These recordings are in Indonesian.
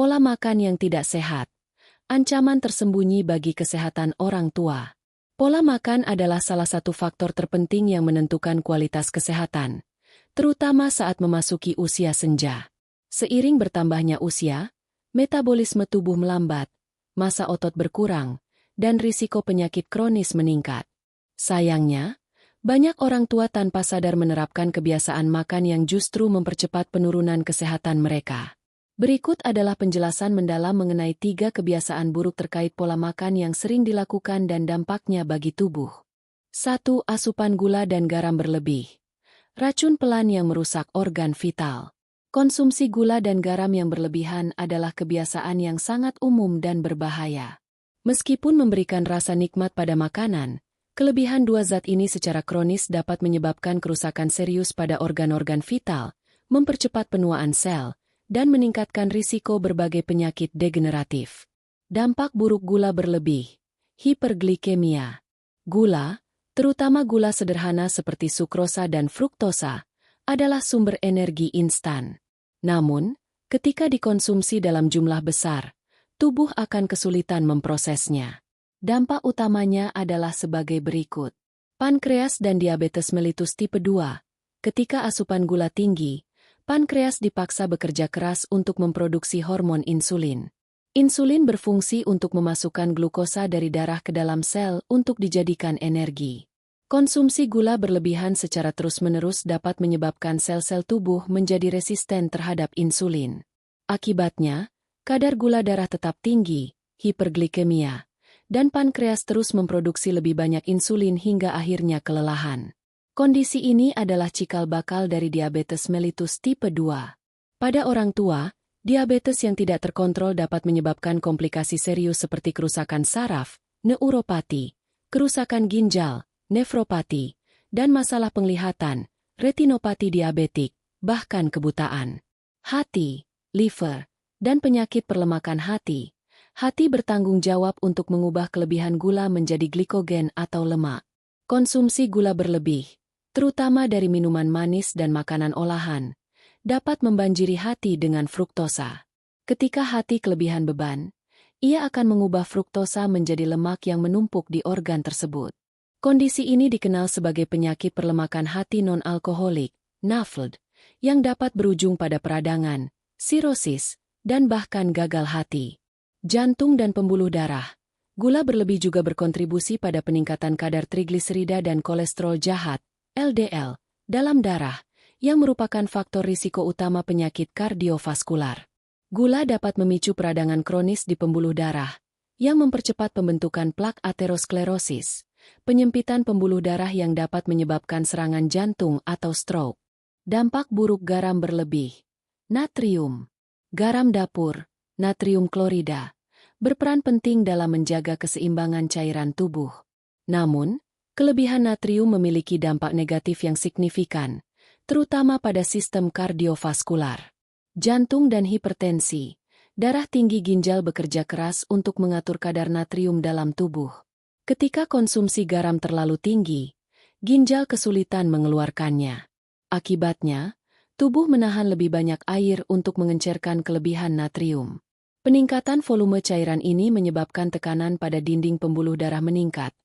Pola makan yang tidak sehat. Ancaman tersembunyi bagi kesehatan orang tua. Pola makan adalah salah satu faktor terpenting yang menentukan kualitas kesehatan, terutama saat memasuki usia senja. Seiring bertambahnya usia, metabolisme tubuh melambat, massa otot berkurang, dan risiko penyakit kronis meningkat. Sayangnya, banyak orang tua tanpa sadar menerapkan kebiasaan makan yang justru mempercepat penurunan kesehatan mereka. Berikut adalah penjelasan mendalam mengenai 3 kebiasaan buruk terkait pola makan yang sering dilakukan dan dampaknya bagi tubuh. 1. Asupan gula dan garam berlebih. Racun pelan yang merusak organ vital. Konsumsi gula dan garam yang berlebihan adalah kebiasaan yang sangat umum dan berbahaya. Meskipun memberikan rasa nikmat pada makanan, kelebihan dua zat ini secara kronis dapat menyebabkan kerusakan serius pada organ-organ vital, mempercepat penuaan sel, dan meningkatkan risiko berbagai penyakit degeneratif. Dampak buruk gula berlebih. Hiperglikemia. Gula, terutama gula sederhana seperti sukrosa dan fruktosa, adalah sumber energi instan. Namun, ketika dikonsumsi dalam jumlah besar, tubuh akan kesulitan memprosesnya. Dampak utamanya adalah sebagai berikut. Pankreas dan diabetes mellitus tipe 2. Ketika asupan gula tinggi, pankreas dipaksa bekerja keras untuk memproduksi hormon insulin. Insulin berfungsi untuk memasukkan glukosa dari darah ke dalam sel untuk dijadikan energi. Konsumsi gula berlebihan secara terus-menerus dapat menyebabkan sel-sel tubuh menjadi resisten terhadap insulin. Akibatnya, kadar gula darah tetap tinggi, hiperglikemia, dan pankreas terus memproduksi lebih banyak insulin hingga akhirnya kelelahan. Kondisi ini adalah cikal bakal dari diabetes mellitus tipe 2. Pada orang tua, diabetes yang tidak terkontrol dapat menyebabkan komplikasi serius seperti kerusakan saraf, neuropati, kerusakan ginjal, nefropati, dan masalah penglihatan, retinopati diabetik, bahkan kebutaan. Hati, liver, dan penyakit perlemakan hati. Hati bertanggung jawab untuk mengubah kelebihan gula menjadi glikogen atau lemak. Konsumsi gula berlebih, terutama dari minuman manis dan makanan olahan, dapat membanjiri hati dengan fruktosa. Ketika hati kelebihan beban, ia akan mengubah fruktosa menjadi lemak yang menumpuk di organ tersebut. Kondisi ini dikenal sebagai penyakit perlemakan hati non-alkoholik, NAFLD, yang dapat berujung pada peradangan, sirosis, dan bahkan gagal hati. Jantung dan pembuluh darah. Gula berlebih juga berkontribusi pada peningkatan kadar trigliserida dan kolesterol jahat, LDL, dalam darah, yang merupakan faktor risiko utama penyakit kardiovaskular. Gula dapat memicu peradangan kronis di pembuluh darah, yang mempercepat pembentukan plak aterosklerosis, penyempitan pembuluh darah yang dapat menyebabkan serangan jantung atau stroke. Dampak buruk garam berlebih. Natrium. Garam dapur, natrium klorida, berperan penting dalam menjaga keseimbangan cairan tubuh. Namun, kelebihan natrium memiliki dampak negatif yang signifikan, terutama pada sistem kardiovaskular. Jantung dan hipertensi. Darah tinggi ginjal bekerja keras untuk mengatur kadar natrium dalam tubuh. Ketika konsumsi garam terlalu tinggi, ginjal kesulitan mengeluarkannya. Akibatnya, tubuh menahan lebih banyak air untuk mengencerkan kelebihan natrium. Peningkatan volume cairan ini menyebabkan tekanan pada dinding pembuluh darah meningkat,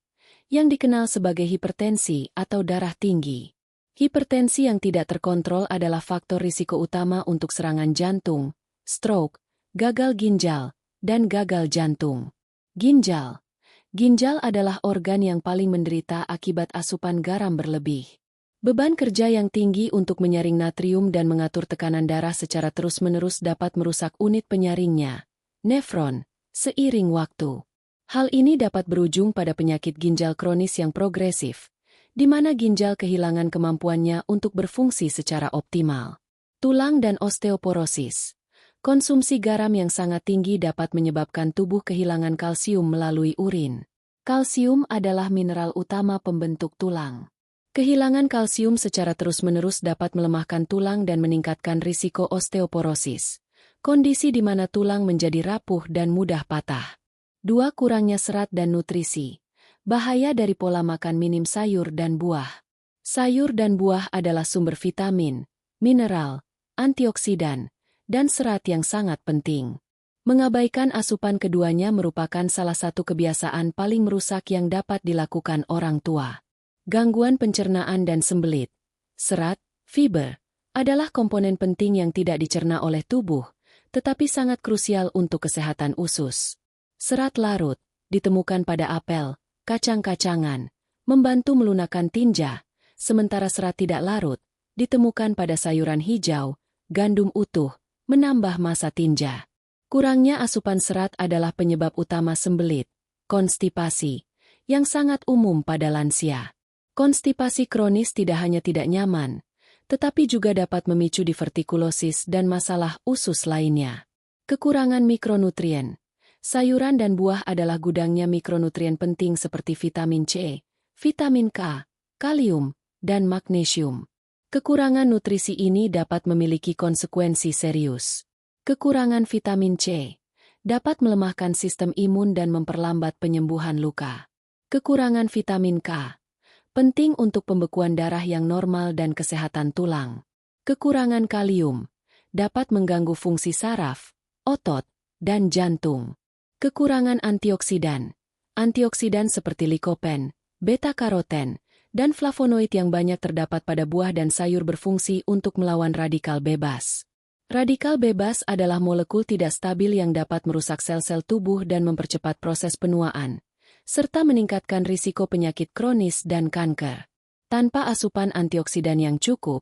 yang dikenal sebagai hipertensi atau darah tinggi. Hipertensi yang tidak terkontrol adalah faktor risiko utama untuk serangan jantung, stroke, gagal ginjal, dan gagal jantung. Ginjal. Ginjal adalah organ yang paling menderita akibat asupan garam berlebih. Beban kerja yang tinggi untuk menyaring natrium dan mengatur tekanan darah secara terus-menerus dapat merusak unit penyaringnya, nefron, seiring waktu. Hal ini dapat berujung pada penyakit ginjal kronis yang progresif, di mana ginjal kehilangan kemampuannya untuk berfungsi secara optimal. Tulang dan osteoporosis. Konsumsi garam yang sangat tinggi dapat menyebabkan tubuh kehilangan kalsium melalui urin. Kalsium adalah mineral utama pembentuk tulang. Kehilangan kalsium secara terus-menerus dapat melemahkan tulang dan meningkatkan risiko osteoporosis, kondisi di mana tulang menjadi rapuh dan mudah patah. 2. Kurangnya serat dan nutrisi. Bahaya dari pola makan minim sayur dan buah. Sayur dan buah adalah sumber vitamin, mineral, antioksidan, dan serat yang sangat penting. Mengabaikan asupan keduanya merupakan salah satu kebiasaan paling merusak yang dapat dilakukan orang tua. Gangguan pencernaan dan sembelit. Serat, fiber, adalah komponen penting yang tidak dicerna oleh tubuh, tetapi sangat krusial untuk kesehatan usus. Serat larut, ditemukan pada apel, kacang-kacangan, membantu melunakkan tinja, sementara serat tidak larut, ditemukan pada sayuran hijau, gandum utuh, menambah massa tinja. Kurangnya asupan serat adalah penyebab utama sembelit, konstipasi, yang sangat umum pada lansia. Konstipasi kronis tidak hanya tidak nyaman, tetapi juga dapat memicu divertikulosis dan masalah usus lainnya. Kekurangan mikronutrien. Sayuran dan buah adalah gudangnya mikronutrien penting seperti vitamin C, vitamin K, kalium, dan magnesium. Kekurangan nutrisi ini dapat memiliki konsekuensi serius. Kekurangan vitamin C dapat melemahkan sistem imun dan memperlambat penyembuhan luka. Kekurangan vitamin K penting untuk pembekuan darah yang normal dan kesehatan tulang. Kekurangan kalium dapat mengganggu fungsi saraf, otot, dan jantung. Kekurangan antioksidan. Antioksidan seperti likopen, beta-karoten, dan flavonoid yang banyak terdapat pada buah dan sayur berfungsi untuk melawan radikal bebas. Radikal bebas adalah molekul tidak stabil yang dapat merusak sel-sel tubuh dan mempercepat proses penuaan, serta meningkatkan risiko penyakit kronis dan kanker. Tanpa asupan antioksidan yang cukup,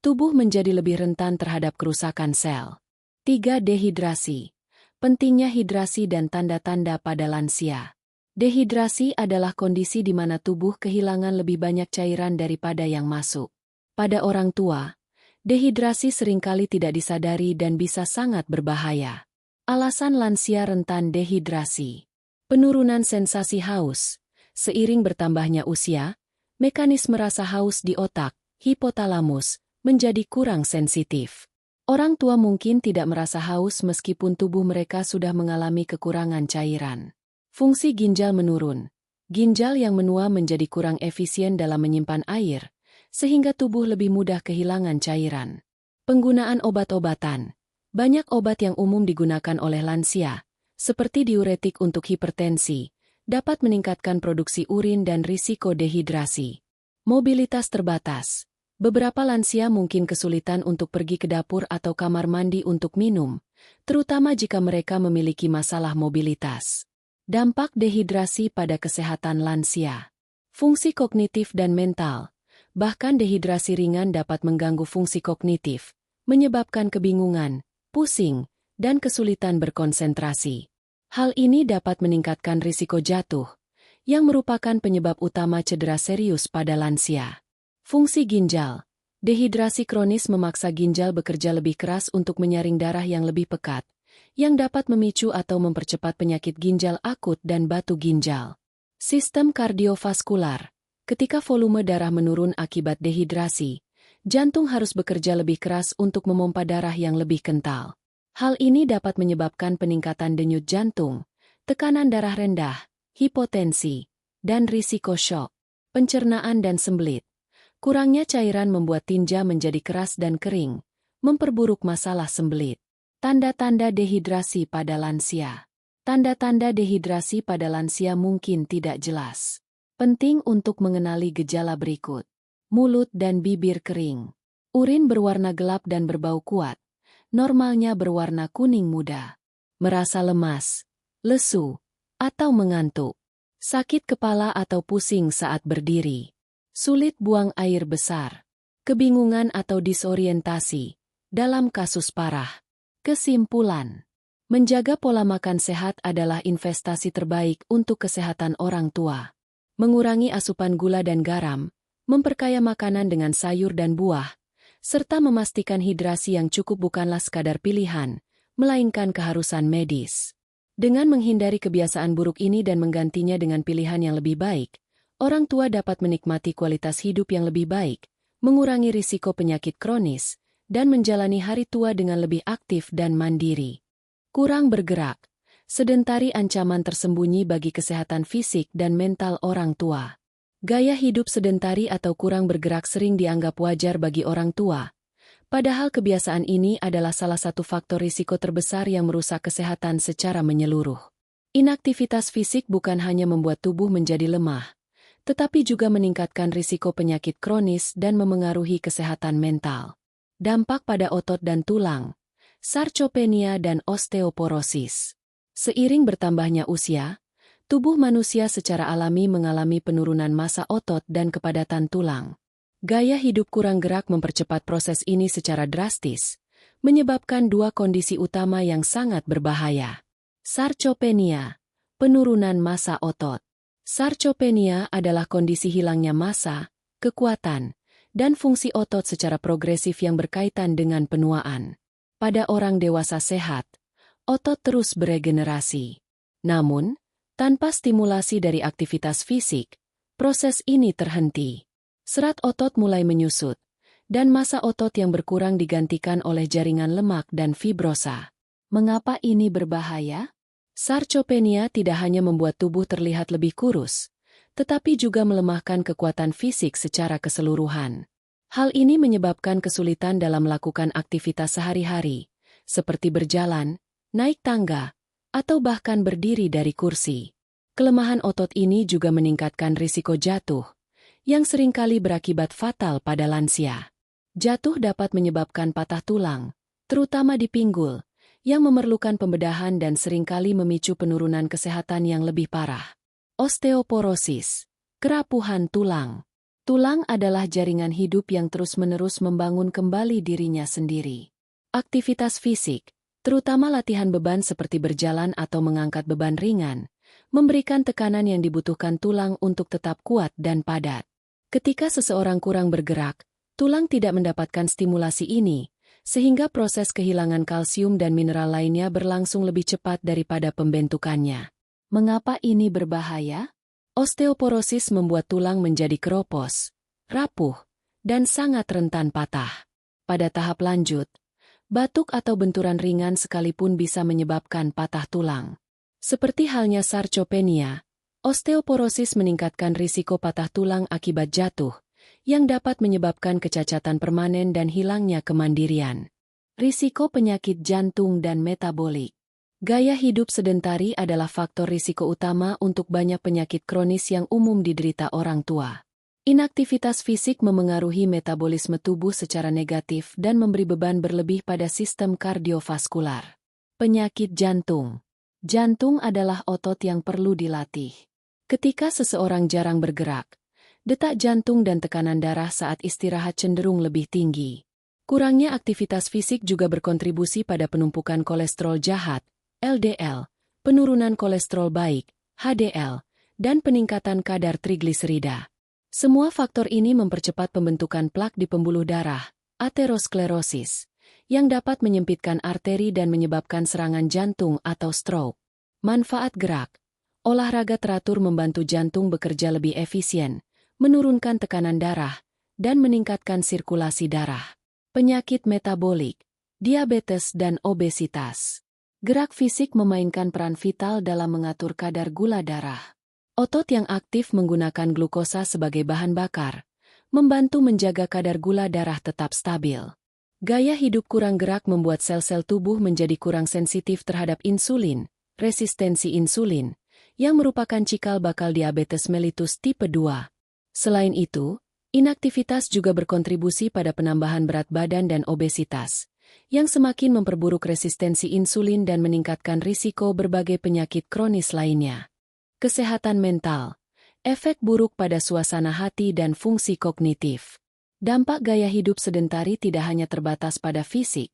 tubuh menjadi lebih rentan terhadap kerusakan sel. 3. Dehidrasi. Pentingnya hidrasi dan tanda-tanda pada lansia. Dehidrasi adalah kondisi di mana tubuh kehilangan lebih banyak cairan daripada yang masuk. Pada orang tua, dehidrasi seringkali tidak disadari dan bisa sangat berbahaya. Alasan lansia rentan dehidrasi. Penurunan sensasi haus. Seiring bertambahnya usia, mekanisme rasa haus di otak, hipotalamus, menjadi kurang sensitif. Orang tua mungkin tidak merasa haus meskipun tubuh mereka sudah mengalami kekurangan cairan. Fungsi ginjal menurun. Ginjal yang menua menjadi kurang efisien dalam menyimpan air, sehingga tubuh lebih mudah kehilangan cairan. Penggunaan obat-obatan. Banyak obat yang umum digunakan oleh lansia, seperti diuretik untuk hipertensi, dapat meningkatkan produksi urin dan risiko dehidrasi. Mobilitas terbatas. Beberapa lansia mungkin kesulitan untuk pergi ke dapur atau kamar mandi untuk minum, terutama jika mereka memiliki masalah mobilitas. Dampak dehidrasi pada kesehatan lansia. Fungsi kognitif dan mental. Bahkan dehidrasi ringan dapat mengganggu fungsi kognitif, menyebabkan kebingungan, pusing, dan kesulitan berkonsentrasi. Hal ini dapat meningkatkan risiko jatuh, yang merupakan penyebab utama cedera serius pada lansia. Fungsi ginjal. Dehidrasi kronis memaksa ginjal bekerja lebih keras untuk menyaring darah yang lebih pekat, yang dapat memicu atau mempercepat penyakit ginjal akut dan batu ginjal. Sistem kardiovaskular. Ketika volume darah menurun akibat dehidrasi, jantung harus bekerja lebih keras untuk memompa darah yang lebih kental. Hal ini dapat menyebabkan peningkatan denyut jantung, tekanan darah rendah, hipotensi, dan risiko syok. Pencernaan dan sembelit. Kurangnya cairan membuat tinja menjadi keras dan kering, memperburuk masalah sembelit. Tanda-tanda dehidrasi pada lansia. Tanda-tanda dehidrasi pada lansia mungkin tidak jelas. Penting untuk mengenali gejala berikut. Mulut dan bibir kering. Urin berwarna gelap dan berbau kuat. Normalnya berwarna kuning muda. Merasa lemas, lesu, atau mengantuk. Sakit kepala atau pusing saat berdiri. Sulit buang air besar. Kebingungan atau disorientasi. Dalam kasus parah. Kesimpulan. Menjaga pola makan sehat adalah investasi terbaik untuk kesehatan orang tua. Mengurangi asupan gula dan garam, memperkaya makanan dengan sayur dan buah, serta memastikan hidrasi yang cukup bukanlah sekadar pilihan, melainkan keharusan medis. Dengan menghindari kebiasaan buruk ini dan menggantinya dengan pilihan yang lebih baik, orang tua dapat menikmati kualitas hidup yang lebih baik, mengurangi risiko penyakit kronis, dan menjalani hari tua dengan lebih aktif dan mandiri. Kurang bergerak. Sedentari ancaman tersembunyi bagi kesehatan fisik dan mental orang tua. Gaya hidup sedentari atau kurang bergerak sering dianggap wajar bagi orang tua, Padahal kebiasaan ini adalah salah satu faktor risiko terbesar yang merusak kesehatan secara menyeluruh. Inaktivitas fisik bukan hanya membuat tubuh menjadi lemah, tetapi juga meningkatkan risiko penyakit kronis dan memengaruhi kesehatan mental. Dampak pada otot dan tulang, sarcopenia dan osteoporosis. Seiring bertambahnya usia, tubuh manusia secara alami mengalami penurunan massa otot dan kepadatan tulang. Gaya hidup kurang gerak mempercepat proses ini secara drastis, menyebabkan dua kondisi utama yang sangat berbahaya. Sarcopenia, penurunan massa otot. Sarcopenia adalah kondisi hilangnya massa, kekuatan, dan fungsi otot secara progresif yang berkaitan dengan penuaan. Pada orang dewasa sehat, otot terus beregenerasi. Namun, tanpa stimulasi dari aktivitas fisik, proses ini terhenti. Serat otot mulai menyusut, dan massa otot yang berkurang digantikan oleh jaringan lemak dan fibrosa. Mengapa ini berbahaya? Sarcopenia tidak hanya membuat tubuh terlihat lebih kurus, tetapi juga melemahkan kekuatan fisik secara keseluruhan. Hal ini menyebabkan kesulitan dalam melakukan aktivitas sehari-hari, seperti berjalan, naik tangga, atau bahkan berdiri dari kursi. Kelemahan otot ini juga meningkatkan risiko jatuh, yang seringkali berakibat fatal pada lansia. Jatuh dapat menyebabkan patah tulang, terutama di pinggul, yang memerlukan pembedahan dan seringkali memicu penurunan kesehatan yang lebih parah. Osteoporosis, kerapuhan tulang. Tulang adalah jaringan hidup yang terus-menerus membangun kembali dirinya sendiri. Aktivitas fisik, terutama latihan beban seperti berjalan atau mengangkat beban ringan, memberikan tekanan yang dibutuhkan tulang untuk tetap kuat dan padat. Ketika seseorang kurang bergerak, tulang tidak mendapatkan stimulasi ini, sehingga proses kehilangan kalsium dan mineral lainnya berlangsung lebih cepat daripada pembentukannya. Mengapa ini berbahaya? Osteoporosis membuat tulang menjadi keropos, rapuh, dan sangat rentan patah. Pada tahap lanjut, batuk atau benturan ringan sekalipun bisa menyebabkan patah tulang. Seperti halnya sarcopenia, osteoporosis meningkatkan risiko patah tulang akibat jatuh, yang dapat menyebabkan kecacatan permanen dan hilangnya kemandirian. Risiko penyakit jantung dan metabolik. Gaya hidup sedentari adalah faktor risiko utama untuk banyak penyakit kronis yang umum diderita orang tua. Inaktivitas fisik memengaruhi metabolisme tubuh secara negatif dan memberi beban berlebih pada sistem kardiovaskular. Penyakit jantung. Jantung adalah otot yang perlu dilatih. Ketika seseorang jarang bergerak, detak jantung dan tekanan darah saat istirahat cenderung lebih tinggi. Kurangnya aktivitas fisik juga berkontribusi pada penumpukan kolesterol jahat, LDL, penurunan kolesterol baik, HDL, dan peningkatan kadar trigliserida. Semua faktor ini mempercepat pembentukan plak di pembuluh darah, aterosklerosis, yang dapat menyempitkan arteri dan menyebabkan serangan jantung atau stroke. Manfaat gerak. Olahraga teratur membantu jantung bekerja lebih efisien, menurunkan tekanan darah, dan meningkatkan sirkulasi darah. Penyakit metabolik, diabetes dan obesitas. Gerak fisik memainkan peran vital dalam mengatur kadar gula darah. Otot yang aktif menggunakan glukosa sebagai bahan bakar, membantu menjaga kadar gula darah tetap stabil. Gaya hidup kurang gerak membuat sel-sel tubuh menjadi kurang sensitif terhadap insulin, resistensi insulin, yang merupakan cikal bakal diabetes mellitus tipe 2. Selain itu, inaktivitas juga berkontribusi pada penambahan berat badan dan obesitas, yang semakin memperburuk resistensi insulin dan meningkatkan risiko berbagai penyakit kronis lainnya. Kesehatan mental. Efek buruk pada suasana hati dan fungsi kognitif. Dampak gaya hidup sedentari tidak hanya terbatas pada fisik,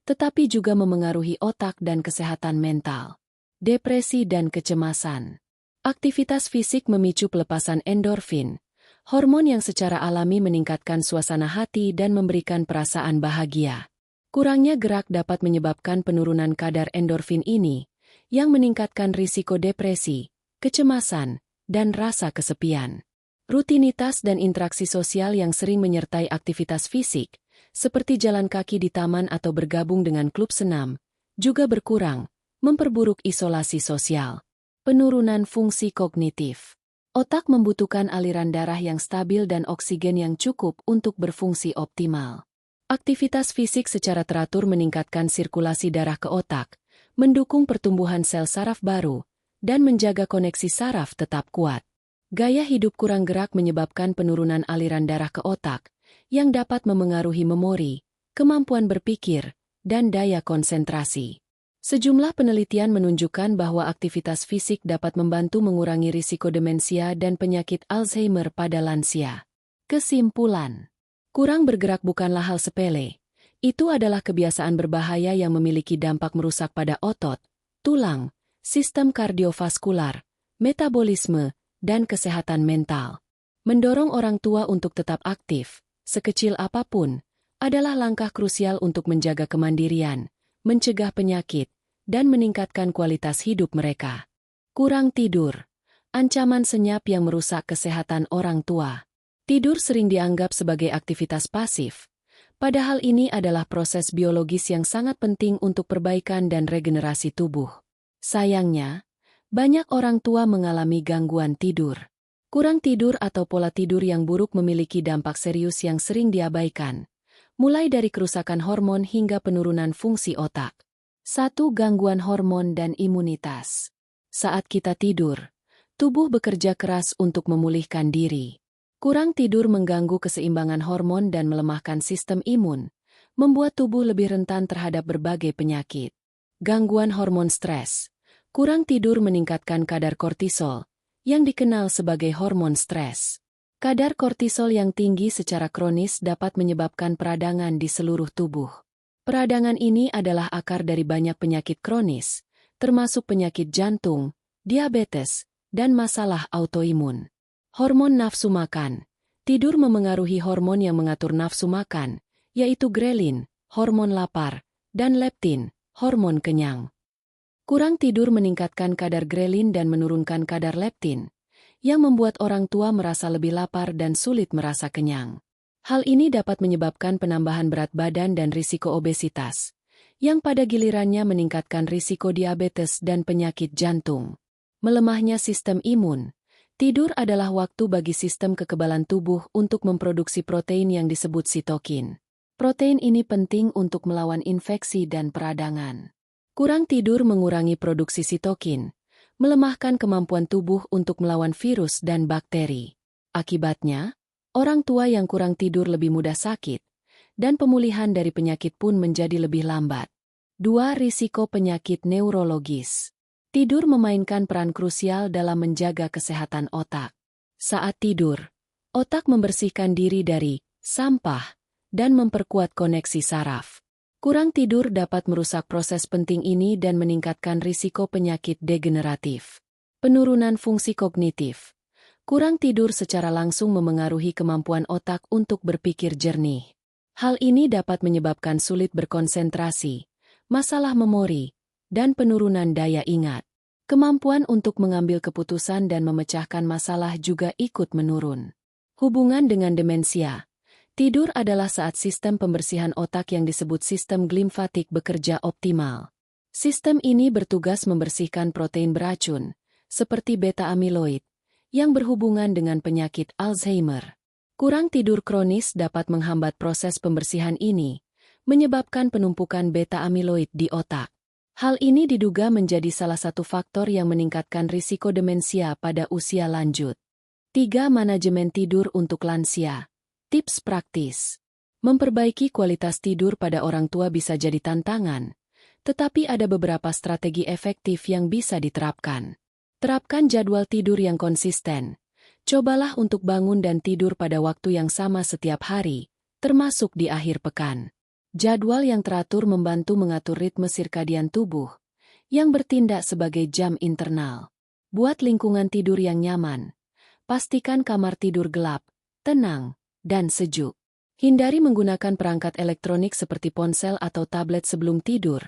tetapi juga memengaruhi otak dan kesehatan mental. Depresi dan kecemasan. Aktivitas fisik memicu pelepasan endorfin, hormon yang secara alami meningkatkan suasana hati dan memberikan perasaan bahagia. Kurangnya gerak dapat menyebabkan penurunan kadar endorfin ini, yang meningkatkan risiko depresi, kecemasan, dan rasa kesepian. Rutinitas dan interaksi sosial yang sering menyertai aktivitas fisik, seperti jalan kaki di taman atau bergabung dengan klub senam, juga berkurang, memperburuk isolasi sosial. Penurunan fungsi kognitif. Otak membutuhkan aliran darah yang stabil dan oksigen yang cukup untuk berfungsi optimal. Aktivitas fisik secara teratur meningkatkan sirkulasi darah ke otak, mendukung pertumbuhan sel saraf baru, dan menjaga koneksi saraf tetap kuat. Gaya hidup kurang gerak menyebabkan penurunan aliran darah ke otak, yang dapat memengaruhi memori, kemampuan berpikir, dan daya konsentrasi. Sejumlah penelitian menunjukkan bahwa aktivitas fisik dapat membantu mengurangi risiko demensia dan penyakit Alzheimer pada lansia. Kesimpulan: kurang bergerak bukanlah hal sepele. Itu adalah kebiasaan berbahaya yang memiliki dampak merusak pada otot, tulang, sistem kardiovaskular, metabolisme, dan kesehatan mental. Mendorong orang tua untuk tetap aktif, sekecil apapun, adalah langkah krusial untuk menjaga kemandirian, mencegah penyakit, dan meningkatkan kualitas hidup mereka. Kurang tidur, ancaman senyap yang merusak kesehatan orang tua. Tidur sering dianggap sebagai aktivitas pasif, padahal ini adalah proses biologis yang sangat penting untuk perbaikan dan regenerasi tubuh. Sayangnya, banyak orang tua mengalami gangguan tidur. Kurang tidur atau pola tidur yang buruk memiliki dampak serius yang sering diabaikan, mulai dari kerusakan hormon hingga penurunan fungsi otak. 1. Gangguan hormon dan imunitas. Saat kita tidur, tubuh bekerja keras untuk memulihkan diri. Kurang tidur mengganggu keseimbangan hormon dan melemahkan sistem imun, membuat tubuh lebih rentan terhadap berbagai penyakit. Gangguan hormon stres. Kurang tidur meningkatkan kadar kortisol, yang dikenal sebagai hormon stres. Kadar kortisol yang tinggi secara kronis dapat menyebabkan peradangan di seluruh tubuh. Peradangan ini adalah akar dari banyak penyakit kronis, termasuk penyakit jantung, diabetes, dan masalah autoimun. Hormon nafsu makan. Tidur memengaruhi hormon yang mengatur nafsu makan, yaitu grelin, hormon lapar, dan leptin, hormon kenyang. Kurang tidur meningkatkan kadar grelin dan menurunkan kadar leptin, yang membuat orang tua merasa lebih lapar dan sulit merasa kenyang. Hal ini dapat menyebabkan penambahan berat badan dan risiko obesitas, yang pada gilirannya meningkatkan risiko diabetes dan penyakit jantung. Melemahnya sistem imun. Tidur adalah waktu bagi sistem kekebalan tubuh untuk memproduksi protein yang disebut sitokin. Protein ini penting untuk melawan infeksi dan peradangan. Kurang tidur mengurangi produksi sitokin, melemahkan kemampuan tubuh untuk melawan virus dan bakteri. Akibatnya, orang tua yang kurang tidur lebih mudah sakit, dan pemulihan dari penyakit pun menjadi lebih lambat. 2. Risiko penyakit neurologis. Tidur memainkan peran krusial dalam menjaga kesehatan otak. Saat tidur, otak membersihkan diri dari sampah dan memperkuat koneksi saraf. Kurang tidur dapat merusak proses penting ini dan meningkatkan risiko penyakit degeneratif. Penurunan fungsi kognitif. Kurang tidur secara langsung memengaruhi kemampuan otak untuk berpikir jernih. Hal ini dapat menyebabkan sulit berkonsentrasi, masalah memori, dan penurunan daya ingat. Kemampuan untuk mengambil keputusan dan memecahkan masalah juga ikut menurun. Hubungan dengan demensia. Tidur adalah saat sistem pembersihan otak yang disebut sistem glimfatik bekerja optimal. Sistem ini bertugas membersihkan protein beracun, seperti beta-amiloid, yang berhubungan dengan penyakit Alzheimer. Kurang tidur kronis dapat menghambat proses pembersihan ini, menyebabkan penumpukan beta-amiloid di otak. Hal ini diduga menjadi salah satu faktor yang meningkatkan risiko demensia pada usia lanjut. 3. Manajemen tidur untuk lansia. Tips praktis. Memperbaiki kualitas tidur pada orang tua bisa jadi tantangan, tetapi ada beberapa strategi efektif yang bisa diterapkan. Terapkan jadwal tidur yang konsisten. Cobalah untuk bangun dan tidur pada waktu yang sama setiap hari, termasuk di akhir pekan. Jadwal yang teratur membantu mengatur ritme sirkadian tubuh, yang bertindak sebagai jam internal. Buat lingkungan tidur yang nyaman. Pastikan kamar tidur gelap, tenang, dan sejuk. Hindari menggunakan perangkat elektronik seperti ponsel atau tablet sebelum tidur,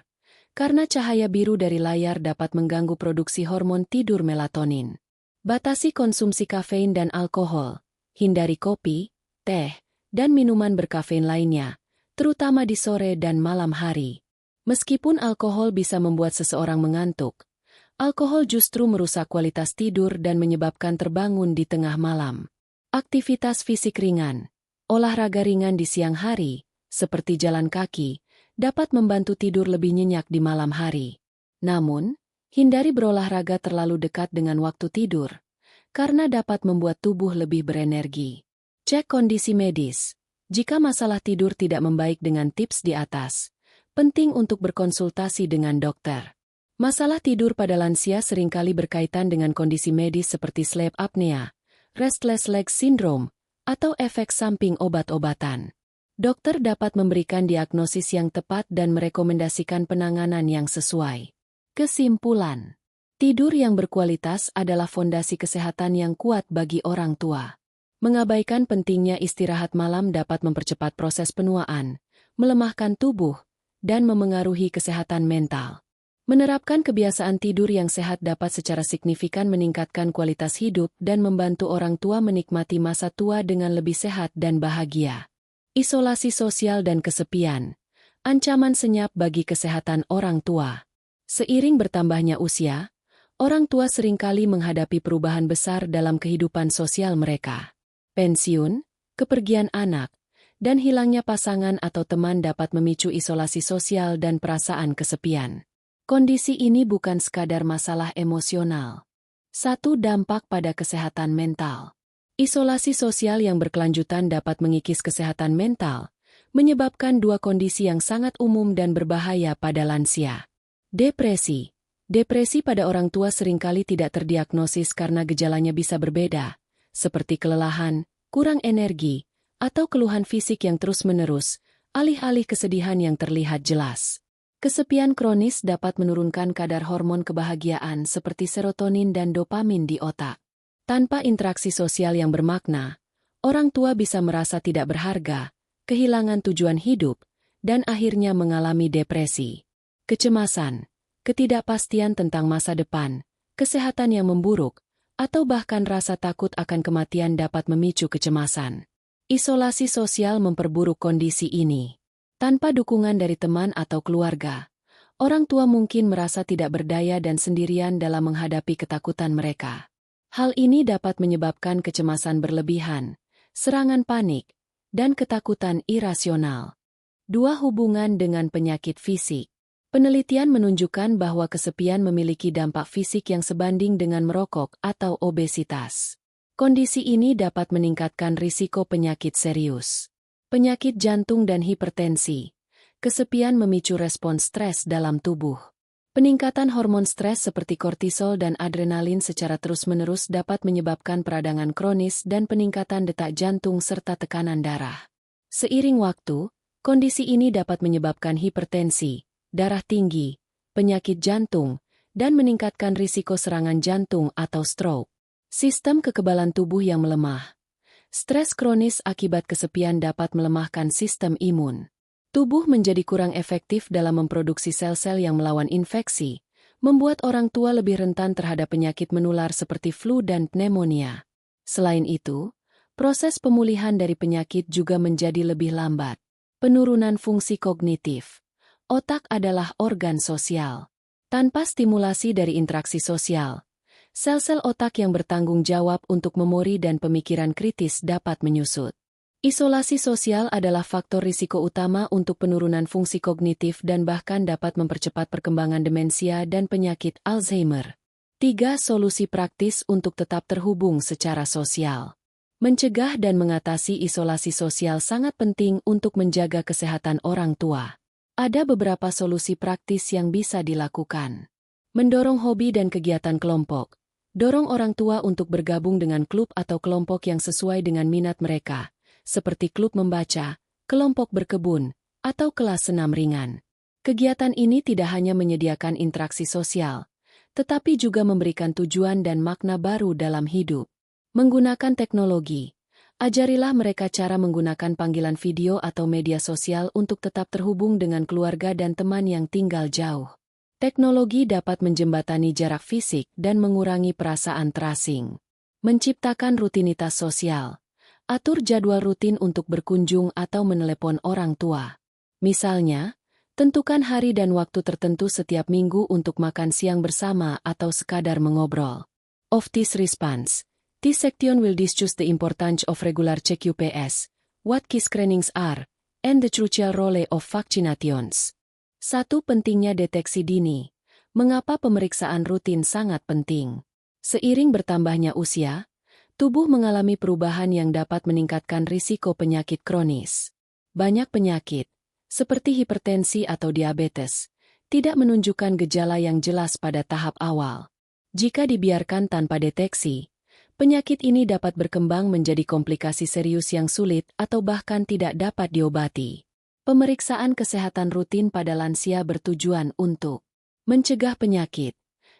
karena cahaya biru dari layar dapat mengganggu produksi hormon tidur melatonin. Batasi konsumsi kafein dan alkohol. Hindari kopi, teh, dan minuman berkafein lainnya, terutama di sore dan malam hari. Meskipun alkohol bisa membuat seseorang mengantuk, alkohol justru merusak kualitas tidur dan menyebabkan terbangun di tengah malam. Aktivitas fisik ringan. Olahraga ringan di siang hari, seperti jalan kaki, dapat membantu tidur lebih nyenyak di malam hari. Namun, hindari berolahraga terlalu dekat dengan waktu tidur, karena dapat membuat tubuh lebih berenergi. Cek kondisi medis. Jika masalah tidur tidak membaik dengan tips di atas, penting untuk berkonsultasi dengan dokter. Masalah tidur pada lansia seringkali berkaitan dengan kondisi medis seperti sleep apnea, restless leg syndrome, atau efek samping obat-obatan. Dokter dapat memberikan diagnosis yang tepat dan merekomendasikan penanganan yang sesuai. Kesimpulan: tidur yang berkualitas adalah fondasi kesehatan yang kuat bagi orang tua. Mengabaikan pentingnya istirahat malam dapat mempercepat proses penuaan, melemahkan tubuh, dan memengaruhi kesehatan mental. Menerapkan kebiasaan tidur yang sehat dapat secara signifikan meningkatkan kualitas hidup dan membantu orang tua menikmati masa tua dengan lebih sehat dan bahagia. Isolasi sosial dan kesepian. Ancaman senyap bagi kesehatan orang tua. Seiring bertambahnya usia, orang tua seringkali menghadapi perubahan besar dalam kehidupan sosial mereka. Pensiun, kepergian anak, dan hilangnya pasangan atau teman dapat memicu isolasi sosial dan perasaan kesepian. Kondisi ini bukan sekadar masalah emosional. Satu dampak pada kesehatan mental. Isolasi sosial yang berkelanjutan dapat mengikis kesehatan mental, menyebabkan dua kondisi yang sangat umum dan berbahaya pada lansia. Depresi. Depresi pada orang tua seringkali tidak terdiagnosis karena gejalanya bisa berbeda, seperti kelelahan, kurang energi, atau keluhan fisik yang terus-menerus, alih-alih kesedihan yang terlihat jelas. Kesepian kronis dapat menurunkan kadar hormon kebahagiaan seperti serotonin dan dopamin di otak. Tanpa interaksi sosial yang bermakna, orang tua bisa merasa tidak berharga, kehilangan tujuan hidup, dan akhirnya mengalami depresi. Kecemasan, ketidakpastian tentang masa depan, kesehatan yang memburuk, atau bahkan rasa takut akan kematian dapat memicu kecemasan. Isolasi sosial memperburuk kondisi ini. Tanpa dukungan dari teman atau keluarga, orang tua mungkin merasa tidak berdaya dan sendirian dalam menghadapi ketakutan mereka. Hal ini dapat menyebabkan kecemasan berlebihan, serangan panik, dan ketakutan irasional. 2. Hubungan dengan penyakit fisik. Penelitian menunjukkan bahwa kesepian memiliki dampak fisik yang sebanding dengan merokok atau obesitas. Kondisi ini dapat meningkatkan risiko penyakit serius. Penyakit jantung dan hipertensi. Kesepian memicu respons stres dalam tubuh. Peningkatan hormon stres seperti kortisol dan adrenalin secara terus-menerus dapat menyebabkan peradangan kronis dan peningkatan detak jantung serta tekanan darah. Seiring waktu, kondisi ini dapat menyebabkan hipertensi, darah tinggi, penyakit jantung, dan meningkatkan risiko serangan jantung atau stroke. Sistem kekebalan tubuh yang melemah. Stres kronis akibat kesepian dapat melemahkan sistem imun. Tubuh menjadi kurang efektif dalam memproduksi sel-sel yang melawan infeksi, membuat orang tua lebih rentan terhadap penyakit menular seperti flu dan pneumonia. Selain itu, proses pemulihan dari penyakit juga menjadi lebih lambat. Penurunan fungsi kognitif. Otak adalah organ sosial. Tanpa stimulasi dari interaksi sosial, sel-sel otak yang bertanggung jawab untuk memori dan pemikiran kritis dapat menyusut. Isolasi sosial adalah faktor risiko utama untuk penurunan fungsi kognitif dan bahkan dapat mempercepat perkembangan demensia dan penyakit Alzheimer. 3. Solusi praktis untuk tetap terhubung secara sosial. Mencegah dan mengatasi isolasi sosial sangat penting untuk menjaga kesehatan orang tua. Ada beberapa solusi praktis yang bisa dilakukan. Mendorong hobi dan kegiatan kelompok. Dorong orang tua untuk bergabung dengan klub atau kelompok yang sesuai dengan minat mereka, seperti klub membaca, kelompok berkebun, atau kelas senam ringan. Kegiatan ini tidak hanya menyediakan interaksi sosial, tetapi juga memberikan tujuan dan makna baru dalam hidup. Menggunakan teknologi. Ajarilah mereka cara menggunakan panggilan video atau media sosial untuk tetap terhubung dengan keluarga dan teman yang tinggal jauh. Teknologi dapat menjembatani jarak fisik dan mengurangi perasaan terasing. Menciptakan rutinitas sosial. Atur jadwal rutin untuk berkunjung atau menelepon orang tua. Misalnya, tentukan hari dan waktu tertentu setiap minggu untuk makan siang bersama atau sekadar mengobrol. Of this response. This section will discuss the importance of regular CQPS, what key screenings are, and the crucial role of vaccinations. 1. Pentingnya deteksi dini. Mengapa pemeriksaan rutin sangat penting? Seiring bertambahnya usia, tubuh mengalami perubahan yang dapat meningkatkan risiko penyakit kronis. Banyak penyakit, seperti hipertensi atau diabetes, tidak menunjukkan gejala yang jelas pada tahap awal. Jika dibiarkan tanpa deteksi, penyakit ini dapat berkembang menjadi komplikasi serius yang sulit atau bahkan tidak dapat diobati. Pemeriksaan kesehatan rutin pada lansia bertujuan untuk mencegah penyakit.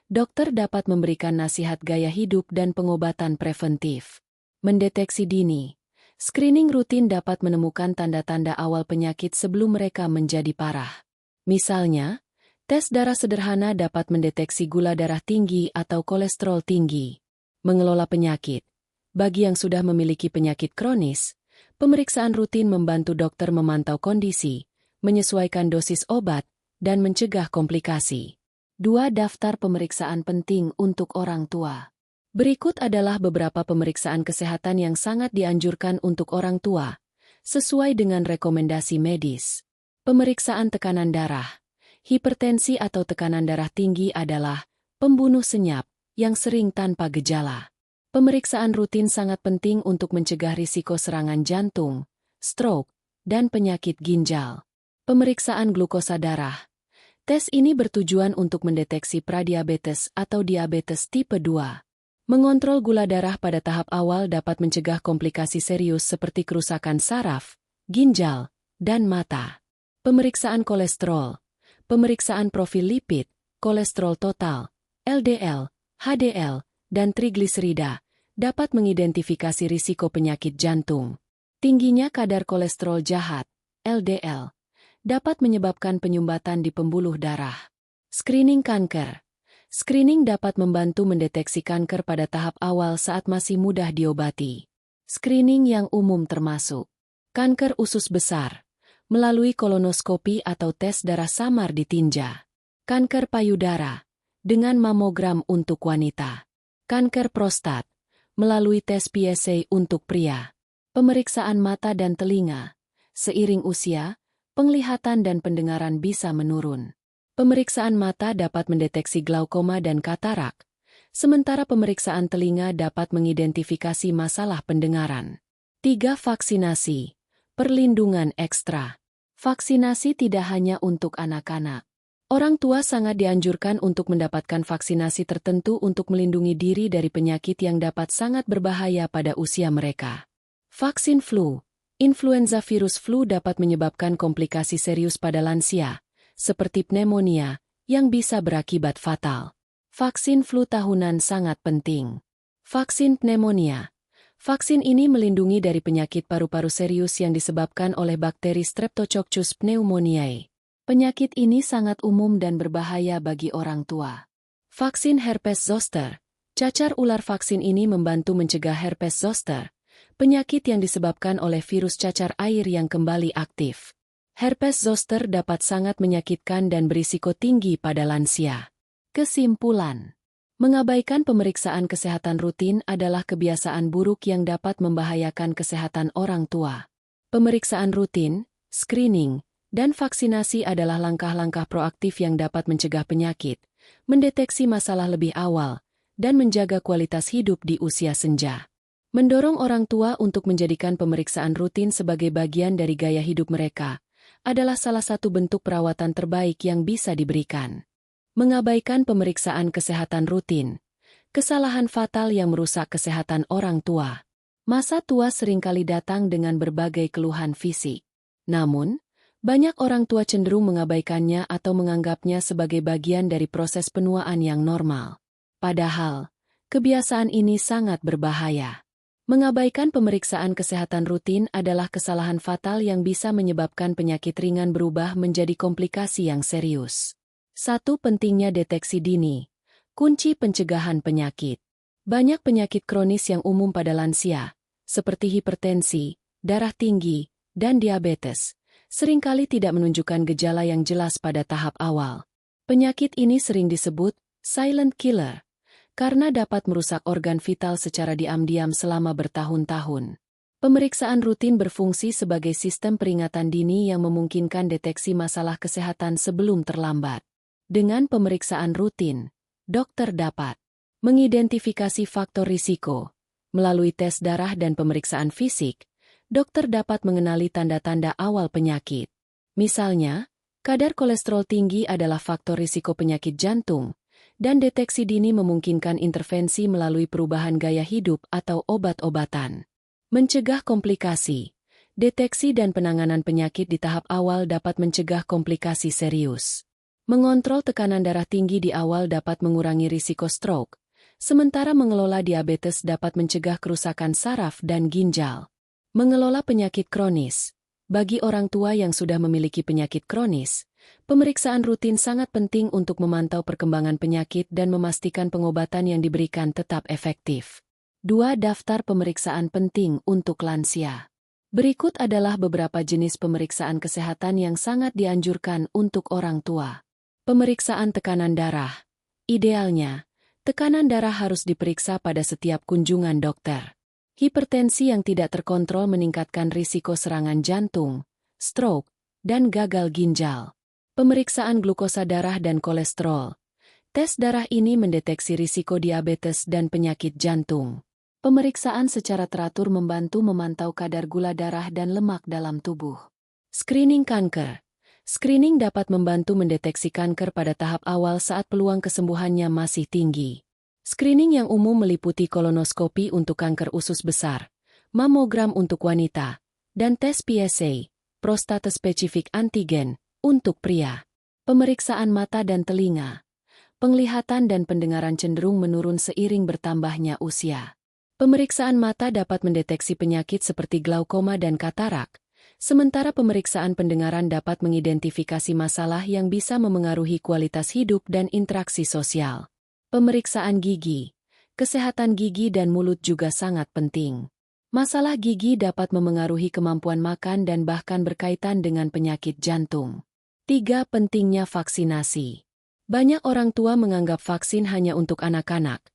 Dokter dapat memberikan nasihat gaya hidup dan pengobatan preventif. Mendeteksi dini. Screening rutin dapat menemukan tanda-tanda awal penyakit sebelum mereka menjadi parah. Misalnya, tes darah sederhana dapat mendeteksi gula darah tinggi atau kolesterol tinggi. Mengelola penyakit. Bagi yang sudah memiliki penyakit kronis, pemeriksaan rutin membantu dokter memantau kondisi, menyesuaikan dosis obat, dan mencegah komplikasi. 2. Daftar pemeriksaan penting untuk orang tua. Berikut adalah beberapa pemeriksaan kesehatan yang sangat dianjurkan untuk orang tua, sesuai dengan rekomendasi medis. Pemeriksaan tekanan darah. Hipertensi atau tekanan darah tinggi adalah pembunuh senyap yang sering tanpa gejala. Pemeriksaan rutin sangat penting untuk mencegah risiko serangan jantung, stroke, dan penyakit ginjal. Pemeriksaan glukosa darah. Tes ini bertujuan untuk mendeteksi pradiabetes atau diabetes tipe 2. Mengontrol gula darah pada tahap awal dapat mencegah komplikasi serius seperti kerusakan saraf, ginjal, dan mata. Pemeriksaan kolesterol. Pemeriksaan profil lipid, kolesterol total, LDL, HDL, dan trigliserida dapat mengidentifikasi risiko penyakit jantung. Tingginya kadar kolesterol jahat, LDL, dapat menyebabkan penyumbatan di pembuluh darah. Screening kanker. Screening dapat membantu mendeteksi kanker pada tahap awal saat masih mudah diobati. Screening yang umum termasuk kanker usus besar, melalui kolonoskopi atau tes darah samar di tinja. Kanker payudara, dengan mamogram untuk wanita. Kanker prostat, melalui tes PSA untuk pria. Pemeriksaan mata dan telinga. Seiring usia, penglihatan dan pendengaran bisa menurun. Pemeriksaan mata dapat mendeteksi glaukoma dan katarak, sementara pemeriksaan telinga dapat mengidentifikasi masalah pendengaran. 3. Vaksinasi. Perlindungan ekstra. Vaksinasi tidak hanya untuk anak-anak. Orang tua sangat dianjurkan untuk mendapatkan vaksinasi tertentu untuk melindungi diri dari penyakit yang dapat sangat berbahaya pada usia mereka. Vaksin flu. Influenza virus flu dapat menyebabkan komplikasi serius pada lansia, seperti pneumonia, yang bisa berakibat fatal. Vaksin flu tahunan sangat penting. Vaksin pneumonia. Vaksin ini melindungi dari penyakit paru-paru serius yang disebabkan oleh bakteri Streptococcus pneumoniae. Penyakit ini sangat umum dan berbahaya bagi orang tua. Vaksin herpes zoster. Cacar ular vaksin ini membantu mencegah herpes zoster, penyakit yang disebabkan oleh virus cacar air yang kembali aktif. Herpes zoster dapat sangat menyakitkan dan berisiko tinggi pada lansia. Kesimpulan. Mengabaikan pemeriksaan kesehatan rutin adalah kebiasaan buruk yang dapat membahayakan kesehatan orang tua. Pemeriksaan rutin, screening, dan vaksinasi adalah langkah-langkah proaktif yang dapat mencegah penyakit, mendeteksi masalah lebih awal, dan menjaga kualitas hidup di usia senja. Mendorong orang tua untuk menjadikan pemeriksaan rutin sebagai bagian dari gaya hidup mereka adalah salah satu bentuk perawatan terbaik yang bisa diberikan. Mengabaikan pemeriksaan kesehatan rutin, kesalahan fatal yang merusak kesehatan orang tua. Masa tua seringkali datang dengan berbagai keluhan fisik. Namun, banyak orang tua cenderung mengabaikannya atau menganggapnya sebagai bagian dari proses penuaan yang normal. Padahal, kebiasaan ini sangat berbahaya. Mengabaikan pemeriksaan kesehatan rutin adalah kesalahan fatal yang bisa menyebabkan penyakit ringan berubah menjadi komplikasi yang serius. 1. Pentingnya deteksi dini. Kunci pencegahan penyakit. Banyak penyakit kronis yang umum pada lansia, seperti hipertensi, darah tinggi, dan diabetes, seringkali tidak menunjukkan gejala yang jelas pada tahap awal. Penyakit ini sering disebut silent killer, karena dapat merusak organ vital secara diam-diam selama bertahun-tahun. Pemeriksaan rutin berfungsi sebagai sistem peringatan dini yang memungkinkan deteksi masalah kesehatan sebelum terlambat. Dengan pemeriksaan rutin, dokter dapat mengidentifikasi faktor risiko. Melalui tes darah dan pemeriksaan fisik, dokter dapat mengenali tanda-tanda awal penyakit. Misalnya, kadar kolesterol tinggi adalah faktor risiko penyakit jantung, dan deteksi dini memungkinkan intervensi melalui perubahan gaya hidup atau obat-obatan. Mencegah komplikasi. Deteksi dan penanganan penyakit di tahap awal dapat mencegah komplikasi serius. Mengontrol tekanan darah tinggi di awal dapat mengurangi risiko stroke, sementara mengelola diabetes dapat mencegah kerusakan saraf dan ginjal. Mengelola penyakit kronis. Bagi orang tua yang sudah memiliki penyakit kronis, pemeriksaan rutin sangat penting untuk memantau perkembangan penyakit dan memastikan pengobatan yang diberikan tetap efektif. 2. Daftar pemeriksaan penting untuk lansia. Berikut adalah beberapa jenis pemeriksaan kesehatan yang sangat dianjurkan untuk orang tua. Pemeriksaan tekanan darah. Idealnya, tekanan darah harus diperiksa pada setiap kunjungan dokter. Hipertensi yang tidak terkontrol meningkatkan risiko serangan jantung, stroke, dan gagal ginjal. Pemeriksaan glukosa darah dan kolesterol. Tes darah ini mendeteksi risiko diabetes dan penyakit jantung. Pemeriksaan secara teratur membantu memantau kadar gula darah dan lemak dalam tubuh. Screening kanker. Screening dapat membantu mendeteksi kanker pada tahap awal saat peluang kesembuhannya masih tinggi. Screening yang umum meliputi kolonoskopi untuk kanker usus besar, mamogram untuk wanita, dan tes PSA, prostate spesifik antigen, untuk pria. Pemeriksaan mata dan telinga. Penglihatan dan pendengaran cenderung menurun seiring bertambahnya usia. Pemeriksaan mata dapat mendeteksi penyakit seperti glaukoma dan katarak, sementara pemeriksaan pendengaran dapat mengidentifikasi masalah yang bisa memengaruhi kualitas hidup dan interaksi sosial. Pemeriksaan gigi. Kesehatan gigi dan mulut juga sangat penting. Masalah gigi dapat memengaruhi kemampuan makan dan bahkan berkaitan dengan penyakit jantung. 3. Pentingnya vaksinasi. Banyak orang tua menganggap vaksin hanya untuk anak-anak.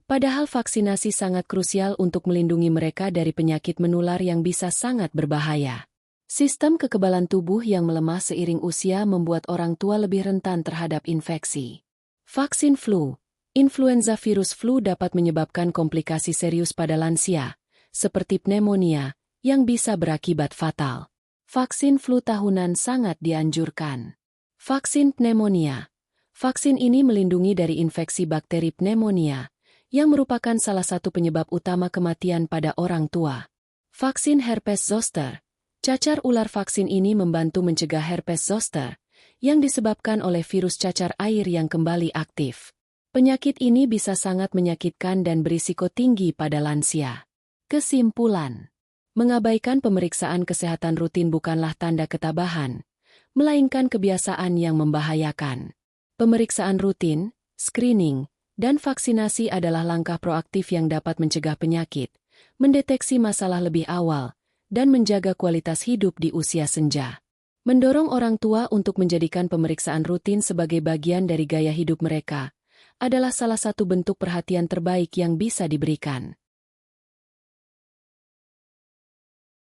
Padahal vaksinasi sangat krusial untuk melindungi mereka dari penyakit menular yang bisa sangat berbahaya. Sistem kekebalan tubuh yang melemah seiring usia membuat orang tua lebih rentan terhadap infeksi. Vaksin flu. Influenza virus flu dapat menyebabkan komplikasi serius pada lansia, seperti pneumonia, yang bisa berakibat fatal. Vaksin flu tahunan sangat dianjurkan. Vaksin pneumonia. Vaksin ini melindungi dari infeksi bakteri pneumonia, yang merupakan salah satu penyebab utama kematian pada orang tua. Vaksin herpes zoster. Cacar ular vaksin ini membantu mencegah herpes zoster, yang disebabkan oleh virus cacar air yang kembali aktif. Penyakit ini bisa sangat menyakitkan dan berisiko tinggi pada lansia. Kesimpulan. Mengabaikan pemeriksaan kesehatan rutin bukanlah tanda ketabahan, melainkan kebiasaan yang membahayakan. Pemeriksaan rutin, screening, dan vaksinasi adalah langkah proaktif yang dapat mencegah penyakit, mendeteksi masalah lebih awal, dan menjaga kualitas hidup di usia senja. Mendorong orang tua untuk menjadikan pemeriksaan rutin sebagai bagian dari gaya hidup mereka adalah salah satu bentuk perhatian terbaik yang bisa diberikan.